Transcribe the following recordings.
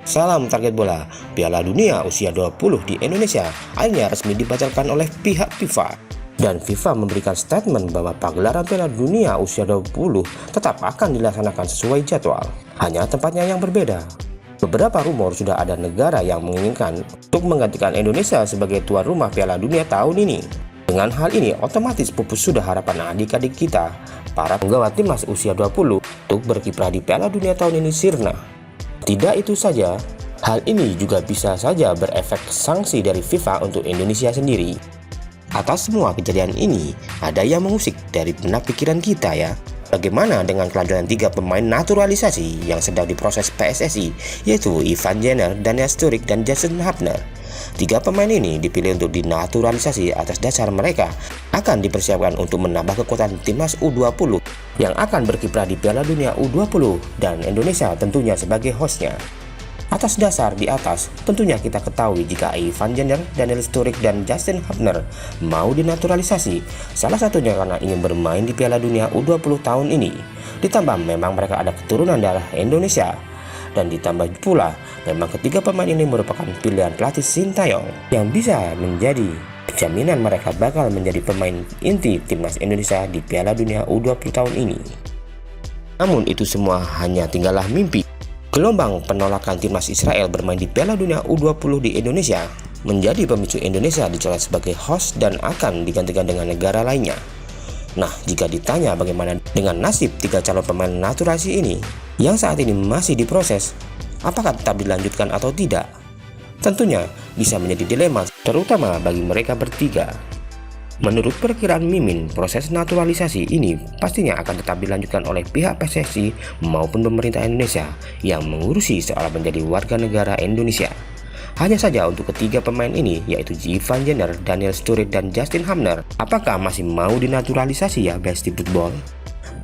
Salam target bola, Piala Dunia usia 20 di Indonesia akhirnya resmi dibatalkan oleh pihak FIFA. Dan FIFA memberikan statement bahwa pagelaran Piala Dunia usia 20 tetap akan dilaksanakan sesuai jadwal, hanya tempatnya yang berbeda. Beberapa rumor sudah ada negara yang menginginkan untuk menggantikan Indonesia sebagai tuan rumah Piala Dunia tahun ini. Dengan hal ini otomatis pupus sudah harapan adik-adik kita, para penggawa timnas usia 20 untuk berkiprah di Piala Dunia tahun ini sirna. Tidak itu saja, hal ini juga bisa saja berefek sanksi dari FIFA untuk Indonesia sendiri. Atas semua kejadian ini, ada yang mengusik dari benak pikiran kita ya. Bagaimana dengan kelanjutan 3 pemain naturalisasi yang sedang diproses PSSI, yaitu Ivan Jenner, Daniel Sturridge, dan Justin Hubner. 3 pemain ini dipilih untuk dinaturalisasi atas dasar mereka akan dipersiapkan untuk menambah kekuatan timnas U20 yang akan berkiprah di Piala Dunia U20 dan Indonesia tentunya sebagai hostnya. Atas dasar di atas, tentunya kita ketahui jika Ivan Jenner, Daniel Sturridge, dan Justin Hubner mau dinaturalisasi, salah satunya karena ingin bermain di Piala Dunia U20 tahun ini. Ditambah memang mereka ada keturunan darah Indonesia. Dan ditambah pula, memang ketiga pemain ini merupakan pilihan pelatih Sintayong yang bisa menjadi jaminan mereka bakal menjadi pemain inti timnas Indonesia di Piala Dunia U20 tahun ini. Namun itu semua hanya tinggallah mimpi. Gelombang penolakan timnas Israel bermain di Piala Dunia U20 di Indonesia menjadi pemicu Indonesia dicoret sebagai host dan akan digantikan dengan negara lainnya. Nah, jika ditanya bagaimana dengan nasib 3 calon pemain naturalisasi ini yang saat ini masih diproses, apakah tetap dilanjutkan atau tidak? Tentunya bisa menjadi dilema, terutama bagi mereka bertiga. Menurut perkiraan Mimin, proses naturalisasi ini pastinya akan tetap dilanjutkan oleh pihak PSSI maupun pemerintah Indonesia yang mengurusi soal menjadi warga negara Indonesia. Hanya saja untuk ketiga pemain ini, yaitu Ivan Jenner, Daniel Sturridge, dan Justin Hubner, apakah masih mau dinaturalisasi ya Besti Football?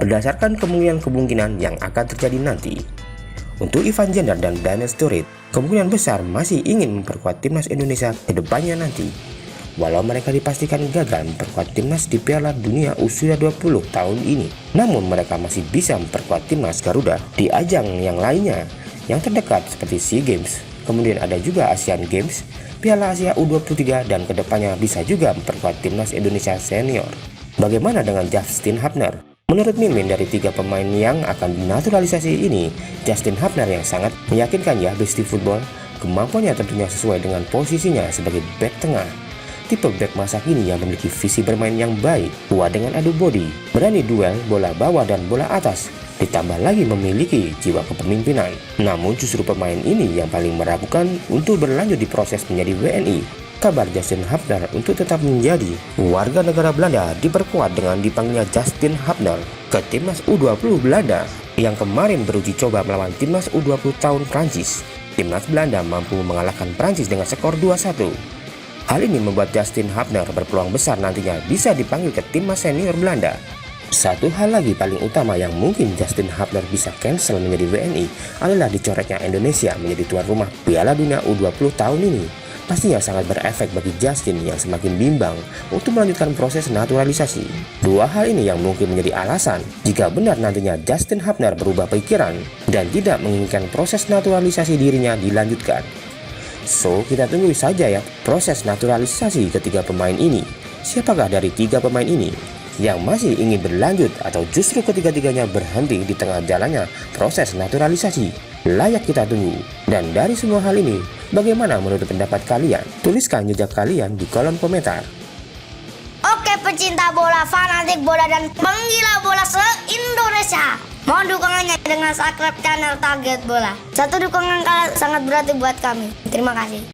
Berdasarkan kemungkinan yang akan terjadi nanti, untuk Ivan Jenner dan Daniel Sturridge, kemungkinan besar masih ingin memperkuat timnas Indonesia ke depannya nanti. Walau mereka dipastikan gagal memperkuat timnas di Piala Dunia usia 20 tahun ini, namun mereka masih bisa memperkuat timnas Garuda di ajang yang lainnya yang terdekat seperti SEA Games. Kemudian ada juga Asian Games, Piala Asia U23, dan kedepannya bisa juga memperkuat timnas Indonesia senior. Bagaimana dengan Justin Hubner? Menurut Mimin, dari 3 pemain yang akan dinaturalisasi ini, Justin Hubner yang sangat meyakinkan ya Besti Football. Kemampuannya tentunya sesuai dengan posisinya sebagai back tengah. Tipe back masa kini yang memiliki visi bermain yang baik, kuat dengan adu body, berani duel bola bawah dan bola atas, ditambah lagi memiliki jiwa kepemimpinan. Namun justru pemain ini yang paling meragukan untuk berlanjut di proses menjadi WNI. Kabar Justin Hubner untuk tetap menjadi warga negara Belanda diperkuat dengan dipanggilnya Justin Hubner ke timnas U20 Belanda yang kemarin beruji coba melawan timnas U20 tahun Prancis. Timnas Belanda mampu mengalahkan Prancis dengan skor 2-1. Hal ini membuat Justin Hubner berpeluang besar nantinya bisa dipanggil ke timnas senior Belanda. Satu hal lagi paling utama yang mungkin Justin Hubner bisa cancel menjadi WNI adalah dicoretnya Indonesia menjadi tuan rumah Piala Dunia U20 tahun ini. Pastinya sangat berefek bagi Justin yang semakin bimbang untuk melanjutkan proses naturalisasi. 2 hal ini yang mungkin menjadi alasan jika benar nantinya Justin Hubner berubah pikiran dan tidak menginginkan proses naturalisasi dirinya dilanjutkan. So, kita tunggu saja ya proses naturalisasi ketiga pemain ini. Siapakah dari 3 pemain ini yang masih ingin berlanjut atau justru ketiga-tiganya berhenti di tengah jalannya proses naturalisasi? Layak kita tunggu. Dan dari semua hal ini, bagaimana menurut pendapat kalian? Tuliskan jejak kalian di kolom komentar. Oke pecinta bola, fanatik bola, dan penggila bola se-Indonesia, mohon dukungannya dengan subscribe channel Target Bola. Satu dukungan kalian sangat berarti buat kami. Terima kasih.